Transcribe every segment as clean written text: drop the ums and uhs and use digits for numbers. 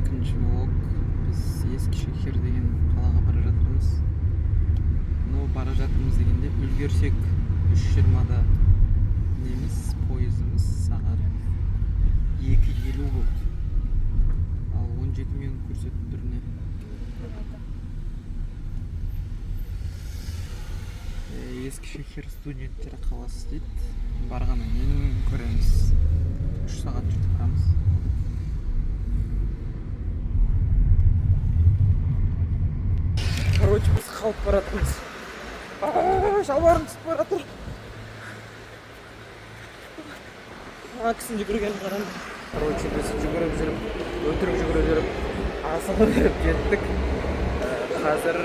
екінші влог. Біз Ескішехир деген қалаға бара жатырмыз. Но бара жатырмыз дегенде үлгерсек 3:20-да неміз пойызымыз сағат 2:50 болды. Ал 17 минут көрсетіп тұр не. Ескішехир студенттер қаласы дейді. Барғаннан кейін көреміз. 3 сағат жүріп барамыз. Короче, біз қалып баратырмыз. Шалбарым түсіп баратыр. Кісін жүгірген қарам. Короче, біз жүгіріп жүріп, өтірік жүгіріп жүріп, асығып жүріп жеттік. Қазір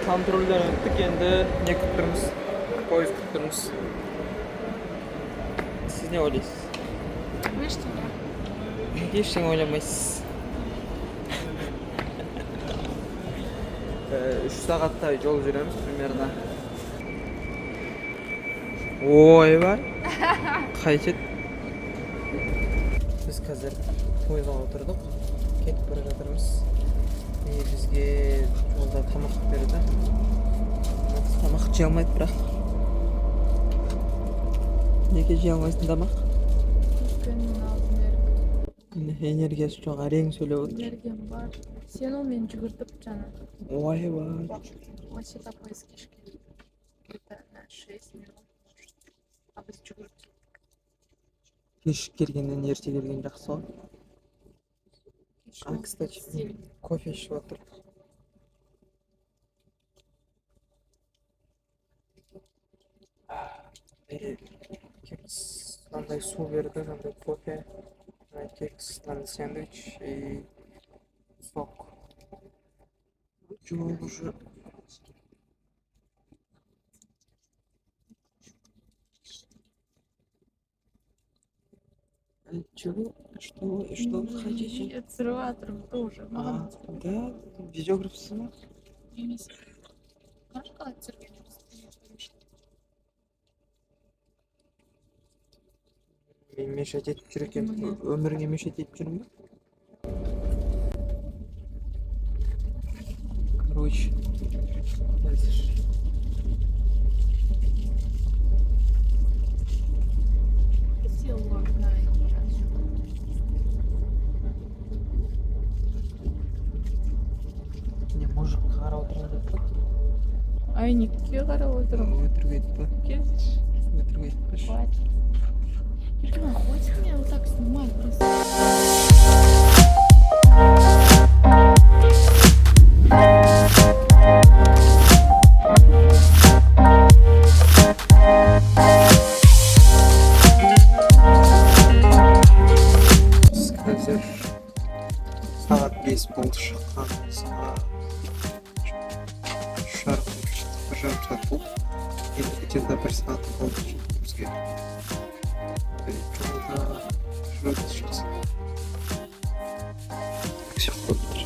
контрольден өттік, енді не күтіп тұрмыз? Пойыз күтіп тұрмыз. Сіз не ойлайсыз? Ештеңе ойламайсыз. 3 сағаттай жол жүреміз примерно. Ойбай. Қайтет. Біз қазір пойызға отырдық. Кетіп бара жатырмыз. Бізге жолда тамақ берді. Тамақ жей алмайды бірақ. Неге жей алмайсың тамақ? Энергиясы жоқ, әрең сөйлеп отыр. Энергиям бар. Сен ол мен жүгіртіп жаңа. Ойбай. Осыда поезд кешкен. Это на 6 минут. А біз жүгіріп. Кеш келгеннен ерте келген жақсы ғой. Кстати, кофе ішіп отыр. Кекс, мынандай су берді, мынандай кофе, кекс, мынандай сэндвич и сок. Жол уже. Чего? Что вы хотите? Обсерватором тоже. Да, видеограф сама. Можешь сказать, Сергей? Мен мешать етіп жүр екен. Өміріңе мешать етіп жүрмін бе? Короче, қазір. Не, мужик қарап отырған деп па? Айникке қарап отырмын. Өтірік айтпа. Келші. Өтірік айтпашы. Хватит. Ирина, хватит меня вот так снимать просто. Қазір сағат 5 болды шыққанымызға. 3,5 сағат болды. Енді где-то 1 сағат болды бізге. Жолда жүріп жүрсің. Все ходит.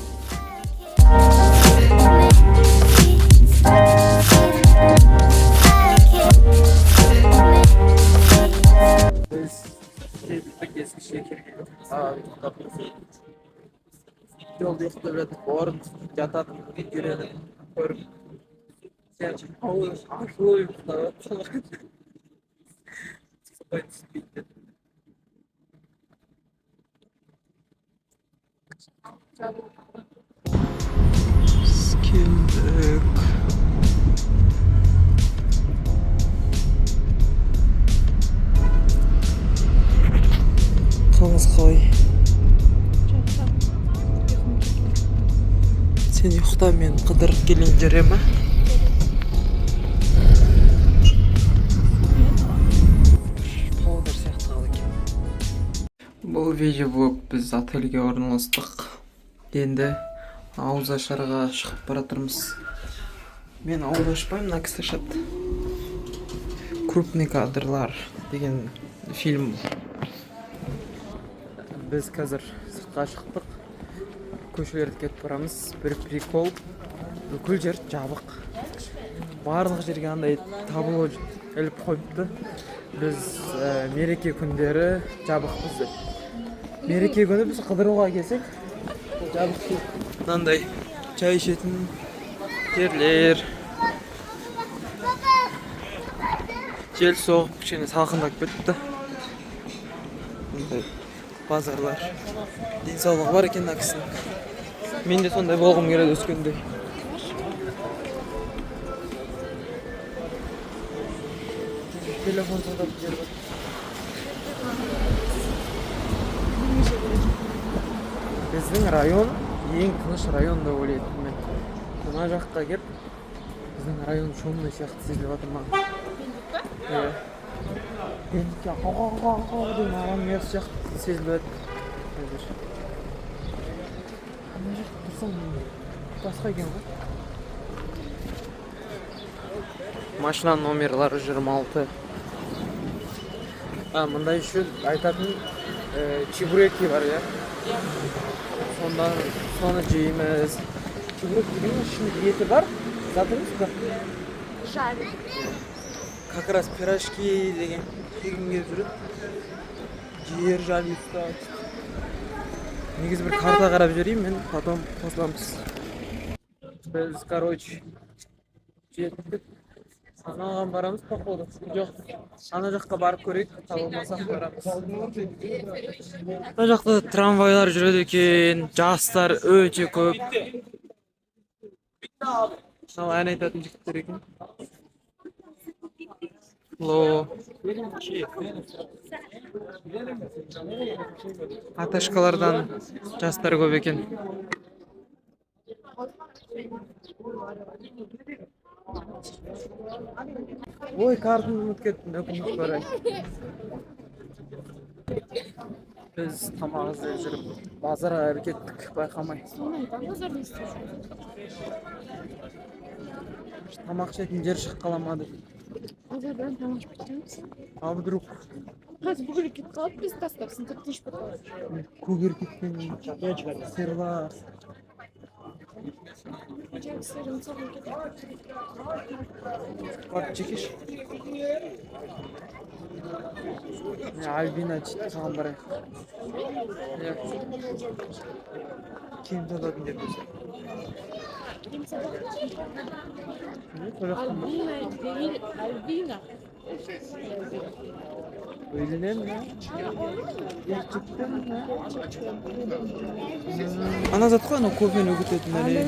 Біз келдік Ескішехирге. Жолда ұйықтап жатып, орын жататын үйреніні көріп. Сен ауыз ашылу ұйықтап жатсың. Солай түспейді. Biz geldik. Қалыңыз қалай? Сен ұйықта, мен қыдырып келейін жүре ма? Паудар сияқты қал екен. Бұл видеоблог біз отельге орналастық. Енді ауыз ашарға шығып баратырмыз. Мен ауыз ашпаймын, мына кісі ашады. Крупный кадрлар деген фильм. Біз қазір сыртқа шықтық. Көшелерді кетіп барамыз. Бір прикол. Бүкіл жер жабық. Барлық жерге андай табло іліп қойыпты. Біз мереке күндері жабықпыз деп. Мереке күні біз қыдыруға келсек, жабық мынандай чай ішетін жерлер. Жел соғып кішкене салқындап кетті. Мындай базарлар. Денсаулығы бар екен мына кісінің. Мен де сондай болғым келеді өскенде. Телефон сатып жер бар. Біздің район ең тыныш район деп ойлайтын мен. Мына жаққа келіп, біздің район шомный сияқты сезіліп жатыр маған. Иә. Енді ау деген арам мерз сияқты сезіліп жатыр. Ана жақта тұрсам басқа екен ғой. Машина номерлары 26. Мындай үшін айтатын чебуреки бар, я. Соны жейміз. Чебурек деген ішінде еті бар. Затыңыз ба? Жарик. Как раз пирожки деген жегім келіп жүреді. Жер жали ұстап. Негізі бір карта қарап жіберейін, мен потом қосыламыз. Біз, короче, жеттік. Анаған барамыз, походу. Жоқ, ана жаққа барып көрейік, табылмасақ барамыз. Ана жақта трамвайлар жүреді екен, жастар өте көп. Ал ән айтатын жігіттер екен. Ло. Аташкалардан жастар көп екен. Ой, картаны ұмытып кеттім, өкінішке орай. Біз тамақ іздеп жүріп, базарға кеттік, байқамай. Тамақ ішетін жер шығып қаламады. Базардан тамақ ішіп кетеміз. А вдруг? Қазір бүкіл кетіп қалып, біз тастапсың, тіпті ішіп кетіп. Көгер кеткен сырлар. Бak çekiş. Albina çıktı falan bari. Kim tadadın dedi. Albina değil, Albina. Öyle mi? Gerçekten mi? Ana zat koy, ana koфені үгітетін әлі.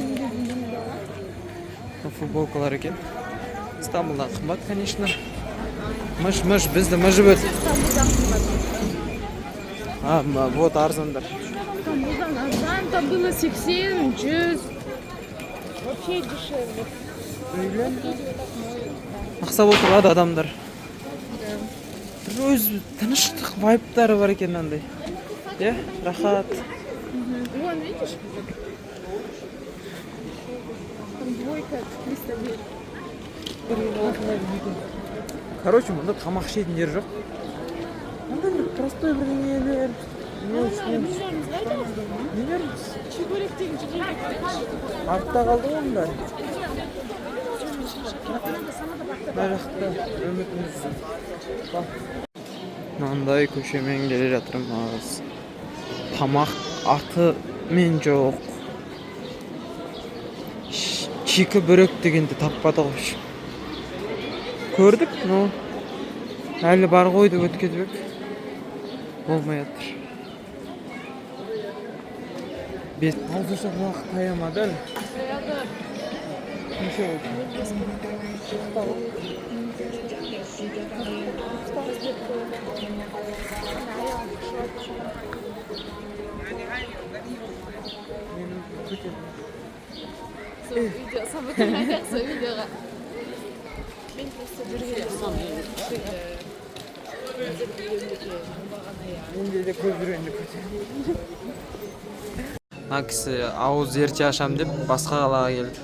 Футболкалар екен. İstanbul'dan қымбат, конечно. Мыш, бізді мыжып өт. Вот арзандар. Стамбулдан арзан, там было 80, 100. Вообще дешевле. Öyle mi? Ақсап отырады адамдар. Өз тыныштық вайптары бар екен мынандай. Иә, рахат. Вон, видишь? Там двойка, 300 лет. Короче, мұнда тамақ ішетін жер жоқ. Мұнда бір простой бірдеңелер. Не береміз? Чебурек деген жіберек. Артта қалды ғой мұнда. Мына жақта үмітіміз бар. Мынандай көшемен келе жатырмыз. Тамақ аты мен жоқ. Чикі бөрек дегенді таппады ғой. Көрдік, но әлі бар ғой деп өткізбек. Болмай жатыр. Бет ауызша уақыт таямады әлі. Неше болды? Видео, сам выдохся видеоға. Мен просто жүрген Менде де көп жүрген деп көтер. Мына кісі ауыз ерте ашам деп басқа қалаға келді.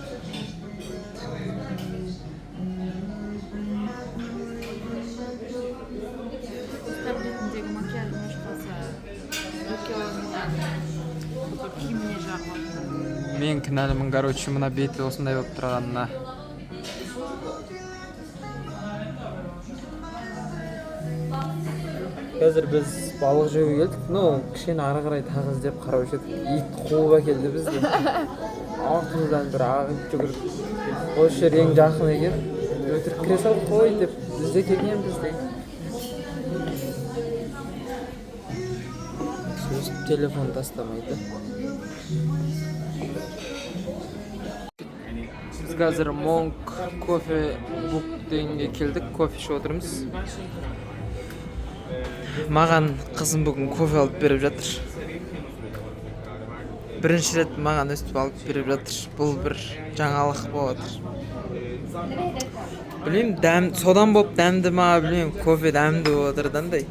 таблетіндегі макияж нұсқасы киіміне жағып. Мен кінәлімін, короче, мына беті осындай болып тұрғанына. Қазір біз балық жеуге келдік. Кішкене ары қарай тағы іздеп қарап жүрдік. Ит қуып әкелді бізді. Артымыздан бір ағып жүгіріп. Осы жер ең жақын екен. Өтірік кіре сал қой деп біз де келгенбіз де. Сөз телефон тастамайды. Biz қазір Monk кофе бук дегенге келдік, кофе ішіп отырмыз. Маған қызым бүгін кофе алып беріп жатыр. Бірінші рет маған өстіп алып беріп жатыр. Бұл бір жаңалық болып жатыр. Білмеймін, содан болып дәмді ма, білмеймін, кофе дәмді болып жатыр дандай.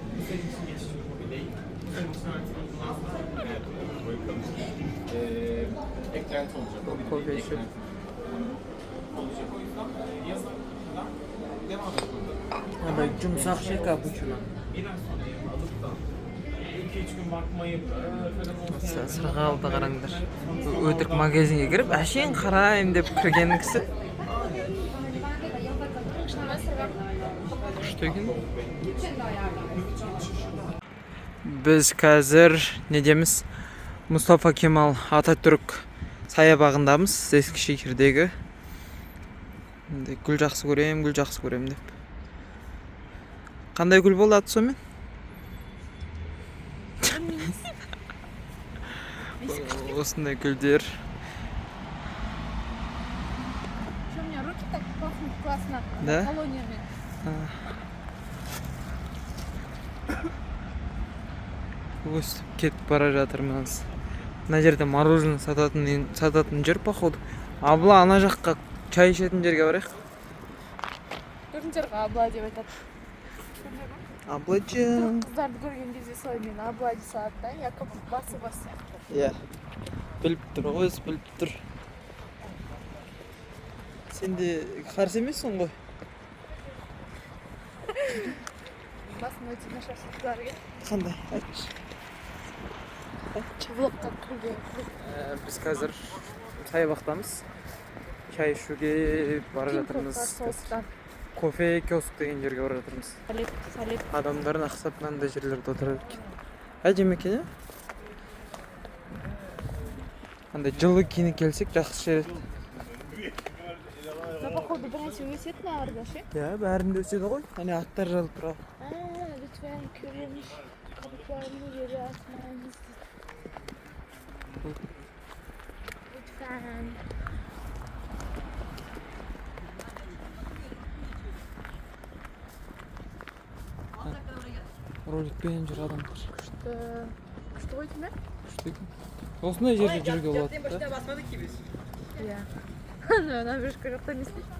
Кофе ішіп. Ama cumsak şey cappuccino. Sıraға алды қараңдар. Өтірік магазинге кіріп, әшейін қарайым деп кірген кісі. Күшті екен. Біз қазір недеміз? Мұстафа Кемал Ататүрік саябағындамыз, Ескішехирдегі. Гүл жақсы көрем деп. Қандай гүл болды аты сонымен? Осындай гүлдер. Что у меня руки так пахнут классно. Да? Колониями. Өстіп кетіп бара жатырмыз. Мына жерде мороженое сататын жер походу. Абла ана жаққа чай ішетін жерге барайық. Көрдіңдер ғой, абла деп айтады. Аблачым. Қыздарды көрген кезде солай мені абла дей салады да, якоб басы сияқты. Иә. Біліп тұр, өзі біліп тұр. Сен де қарсы емессің ғой. Басын өте нашар қыздар екен. Қандай? Айтшы. Влогқа кірген. Біз қазір саябақтамыз. Чай ішуге бара жатырмыз. Кофе киоск деген жерге бара жатырмыз. Салеп. Адамдардың ақсап мынандай жерлерде отырады екен. Әдемі екен, иә? Андай жылы киініп келсек жақсы жер еді. Но походу бірнәрсе өседі нарда ше? Иә, бәрінде өседі ғой. Әне аттар жазылып тұрады. Лütfen körülmüş kabuklarını geri atmanız. Lütfen. Роликпен жүр адамдар. Күшті ғой деймін? Күшті екен. Осындай жерде жүруге болады да. Иә. Ана бірішкі жақта емес дейді.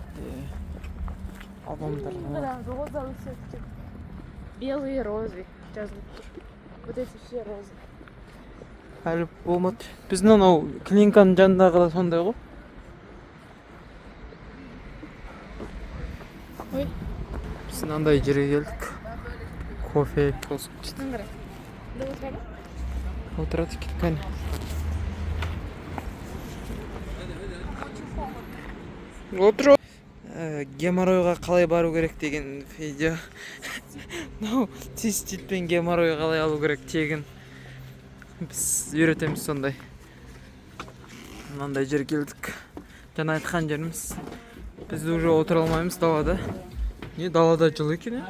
Адамдар. Роза өседі. Белые розы жазылып тұр. Вот эти все розы. Әлі болмады. Біздің анау клиниканың жанындағы да сондай ғой. Ой. Біз мынандай жерге келдік. Кофе, киоск. Күштің қара. Да отырады? Отырады екен, кәне. Отыр. Геморройға қалай бару керек деген видео. Циститпен геморрой қалай алу керек тегін. Біз үйретеміз сондай. Мынандай жер келдік. Жаңа айтқан жеріміз. Біз уже отыра алмаймыз далада. Не, далада жылы екен,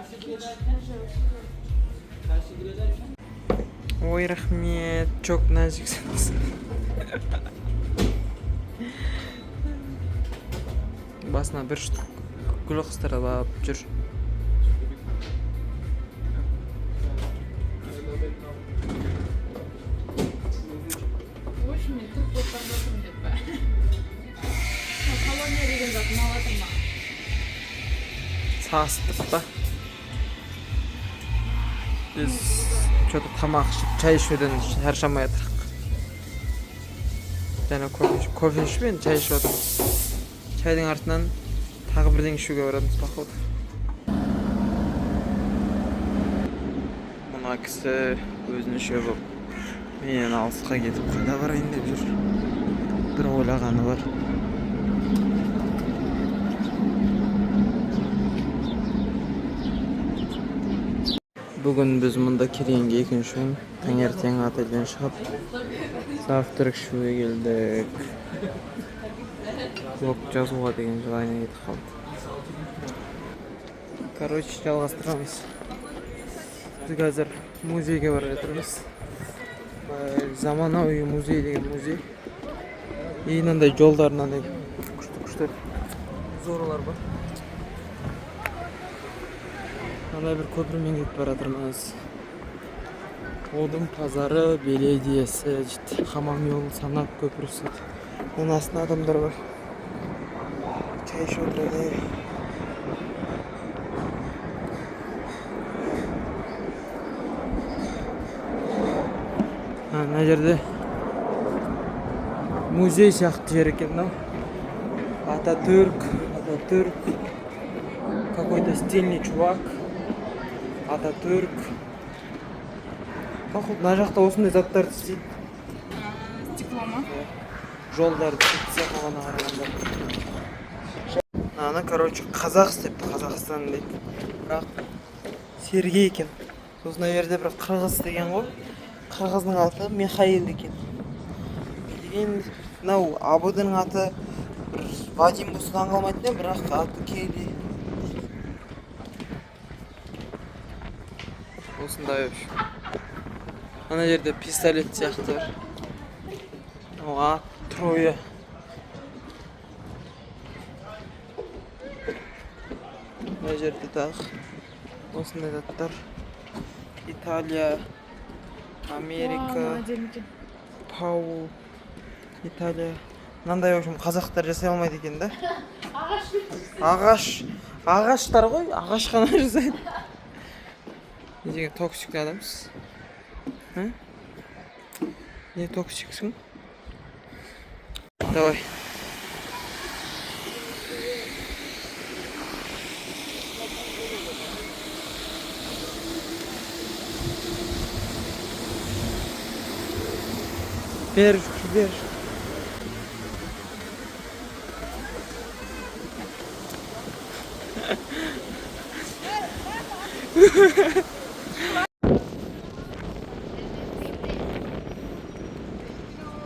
Ой, рахмет, çok naziksiniz. Басына бір штук гүл қыстырып жүр. Колония деген зат малатыр ма? Састық па? Біз что-то тамақ ішіп, чай ішуден шаршамай жатырық. Және кофе ішіп енді чай ішіп отырмыз. Çayдың артынан тағы бірден ішуге барамыз, походу. Мына кісі өзінше болып менен алысқа кетіп қайда барайын деп жүр. Бір ойлағаны бар. Бүгін біз мұнда келгенге екінші күн. Таңертең отельден шығып, завтрак ішуге келдік. Блог жазуға деген желание кетіп қалды. Короче, жалғастырамыз. Біз қазір музейге бара жатырмыз. Заманауи музей деген музей. И мынандай жолдар, мынандай күшті зорлар бар. Мынандай бір көпірмен кетіп бара жатырмыз. Одын пазары, беледиесі, Хамам жолы, Санат көпірісі. Оның астында адамдар бар. Чай ішіп отырады. Мына жерде музей сияқты жер екен мынау. Ататүрк. Какой-то стильный чувак. Ататүрк. Мына жақта осындай заттарды істейді. Стекло ма? Жолдарды істесе қалғана қарағанда. Ана, короче, қазақ істепті, Қазақстан дейді. Бірақ Сергей екен. Сосын жерде бір қырғыз деген ғой. Қырғыздың аты Михаил екен. Деген мынау Абудың аты Вадим осыдан қалмайтын, бірақ аты Келі. Осындай өш. Ана жерде пистолет сияқты бар. Ат Троя. Ана жерде тағы осындай заттар. Италия, Америка, Пау, Италия. Мынандай, в общем, қазақтар жасай алмайды екен да. Ағаштар ғой, ағаш қана жасайды. Не деген токсик адамсыз? Не токсиксің? Давай. Бер.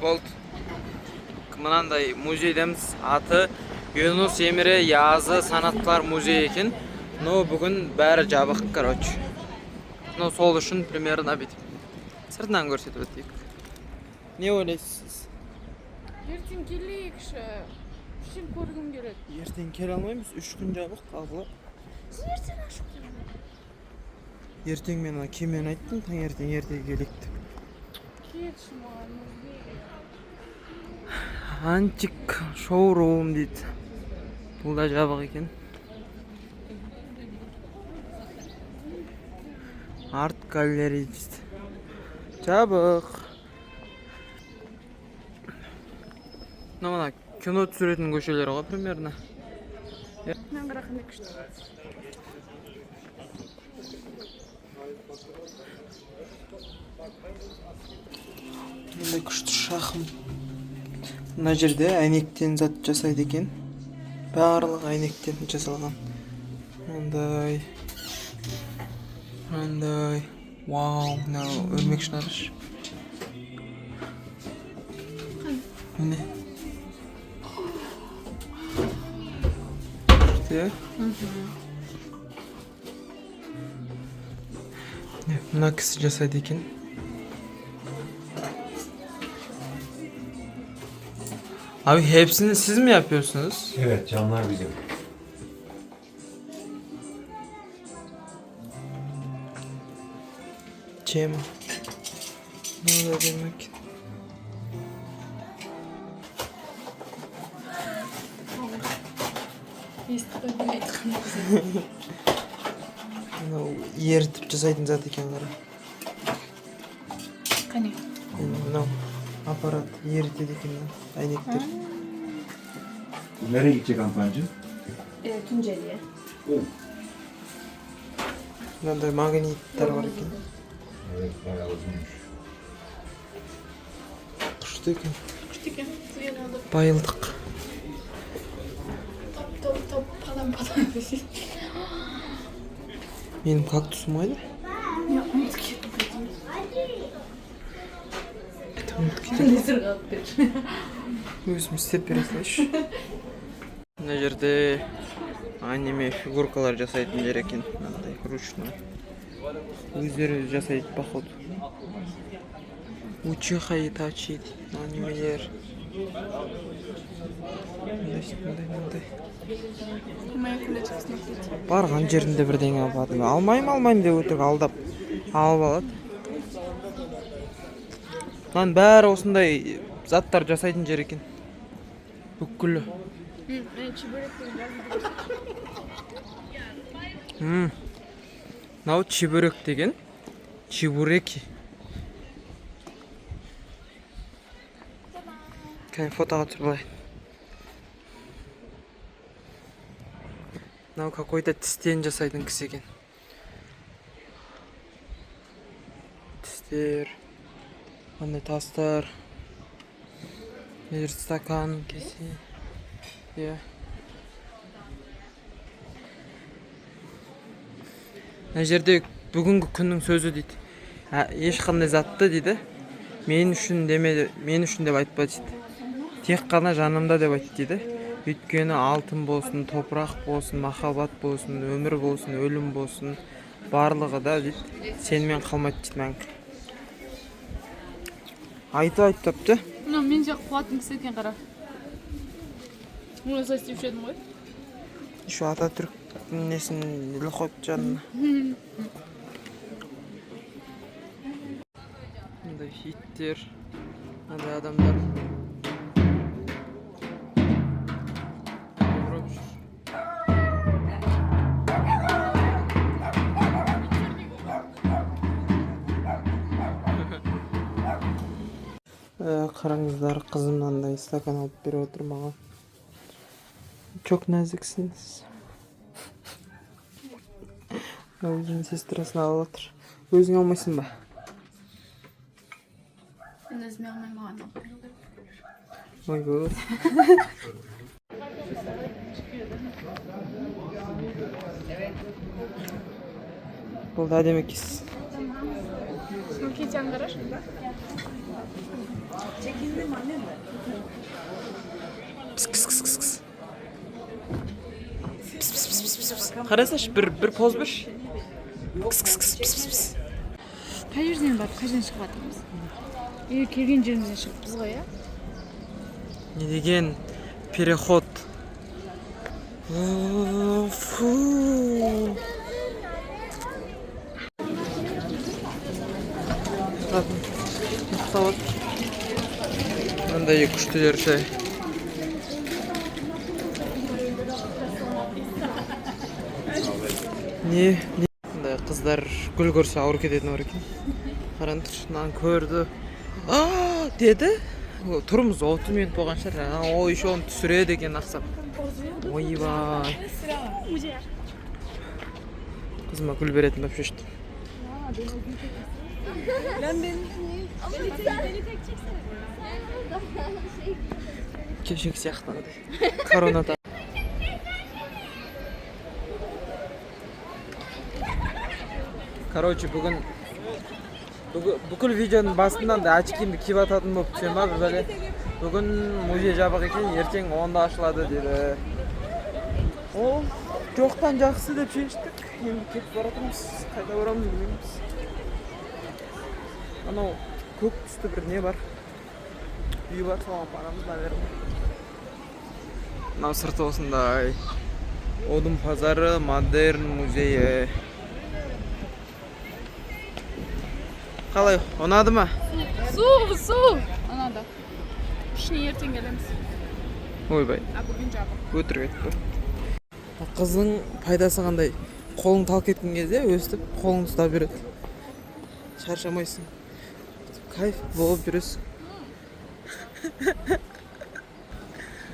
Болды. Мынандай музейдеміз. Аты Юнус Эмре Язы Санаттар музей екен. Но бүгін бәрі жабық, короче. Но сол үшін примерно бүйтіп сыртынан көрсетіп өтейік. Не ойлайсыз? Ертең келейікші. Шын көргім келеді. Ертең келе алмаймыз, 3 күн жабық қалды. Сіз ертең ашық келеді. Ертең мен кемен айттым, таңертең ертеге келейік деп. Кетші маған музейге. Антик шоурум дейді. Бұл да жабық екен. Арт галерея дейді. Жабық. Мына кино түсіретін көшелері ғой примерно. Мен қарақандай күшті. Мындай күшті шахым. Мына жерде әйнектен зат жасайды екен. Барлық әйнектен жасалған. Мындай. Вау, мынау өрмек шығарыш. Міне. Мына кісі жасайды екен. Abi hepsini siz mi yapıyorsunuz? Evet, camlar bizim. Cem. Ne oluyor demek? Eritip жасайтын зат екен қара. Қане? Мынау аппарат ерітеді екен әйнектер. Nereye gidecek hanımefendi? Tunceli'ye. Мынандай магниттер бар екен. Evet, bayağı uzunmuş. Күшті екен. Күшті екен. Сүйен алып. Байылдық. Топ, падам. Менің кактусым қайда? Ya unut kettim. Лизер қалып бер. Өзім істеп бере салайыншы. Мына жерде аниме фигуркалар жасайтын жер екен. Мынандай ручной. Өздері жасайды походу. Учиха Итачи анимелер. Мындай. Моя коллега смотрите. Барған жерінде бірдеңе алып алмайым деп өтірік алдап алып алады. Lan бәрі осындай заттар жасайтын жер екен. Бүкілі. Мынау чебурек деген. Чебуреки. Кәй фотоға түсіріп алайын. Мынау какой-то тістен жасайтын кісі екен. Тістер. Мындай тастар. Стакан, кесе. Иә. Мына жерде бүгінгі күннің сөзі дейді. Ешқандай затты дейді. Мен үшін деп айтпа дейді. Тек қана жанымда деп айт дейді. Өйткені алтын болсын, топырақ болсын, махаббат болсын, өмір болсын, өлім болсын, барлығы да дейді. Сенімен қалмайды дейді мәңгі. Айтапты. Мен жақ қуатым кісі екен қара. Оны сәстеп шедім ғой. Şu Atatürk'ün nesini koyup canına. Burada Hitler. Hadi adamlar. Қараңыздар, қызым мынандай стакан алып беріп отыр маған. Çok naziksiniz. Өзінің сестрасына алып отыр. Өзің алмайсың ба? Мен өзіме алмай маған алып беру керек. Ой, көп. Бұл да әдемі кез. Кетен қараш. Кыс. Қарасашы, бір поз берші. Кыс. Қай жерден барып, қай жерден шығып жатырмыз? Келген жерімізден шығыппыз ғой, иә? Не деген переход. Фу. Мындай күштілер шай. Не? Мындай қыздар гүл көрсе ауыр кететін бар екен. Қараңдар, мынаны көрді. Деді. Тұрмыз 30 минут болған шығар. О, еще оны түсіреді екен ақсап. Ойбай. Қызыма гүл беретін болып шештім. Кешек сияқтанды. Коронада. Короче, бүкіл видеоның басынан да очкимді киіп ататын болып түсем ба, бәле. Бүгін музей жабық екен, ертең 10-да ашылады деді. Ол жоқтан жақсы деп шештік. Енді кетіп баратырмыз. Қайда барамыз білмейміз. Анау көк түсті бір не бар. Үй бар, соған барамыз, наверное. Мынау сырты осындай. Одын пазары, модерн музейі. Қалай, ұнады ма? Су! Ұнады. Ішіне ертең келеміз. Ойбай. Бүгін жабық. Өтірік етті. Қыздың пайдасы қандай? Қолың тал кеткен кезде өстіп қолың ұстап береді. Шаршамайсың. Кайф болып жүресің.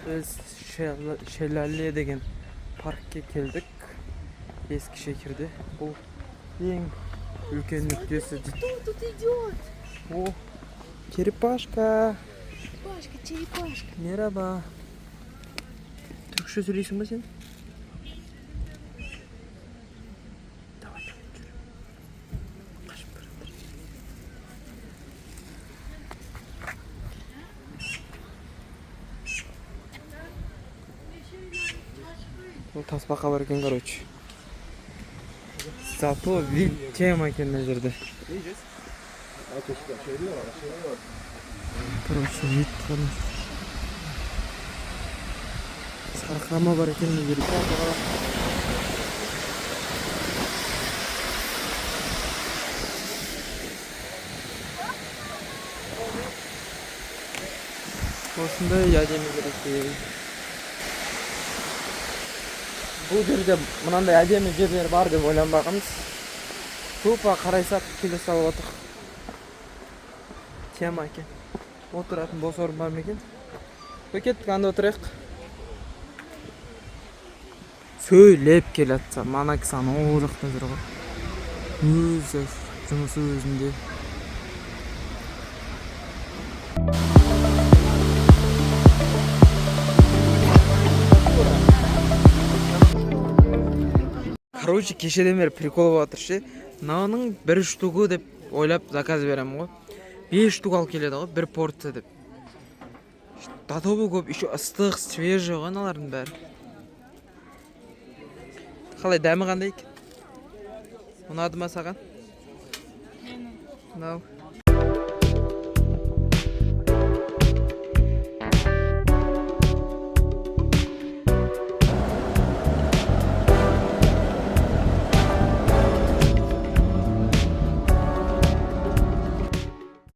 Біз Шелале деген паркке келдік. Ескі Шекерде. Бұл ең үлкен нүктесі дейді. Кто тут идет? О, черепашка. Черепашка. Мераба. Түркше сөйлейсің ба сен? Давай, жүр. Бұл тасбақа бар екен, короче. Зато вид тема екен мына жерде. Короче, вид қана. Сарқырама бар екен мына жерде. Осындай әдемі керек. Бұл жерде мынандай әдемі жерлер бар деп ойланбағанбыз. Тупа қарайсақ келе салып отыр. Тема екен. Отыратын бос орын бар ма екен? Кеттік, анда отырайық. Сөйлеп келе жатса, мана кісі ол жақта жүр ғой. Өзі жұмысы өзінде. Короче, кешеден бері прикол болып жатыр ше. Мынаның 1 штугы деп ойлап заказ беремін ғой. 5 штук алып келеді ғой, 1 порция деп. До того көп, еще ыстық, свежий ғой аналардың бәрі. Қалай, дәмі қандай екен? Ұнады ма саған? Мынау.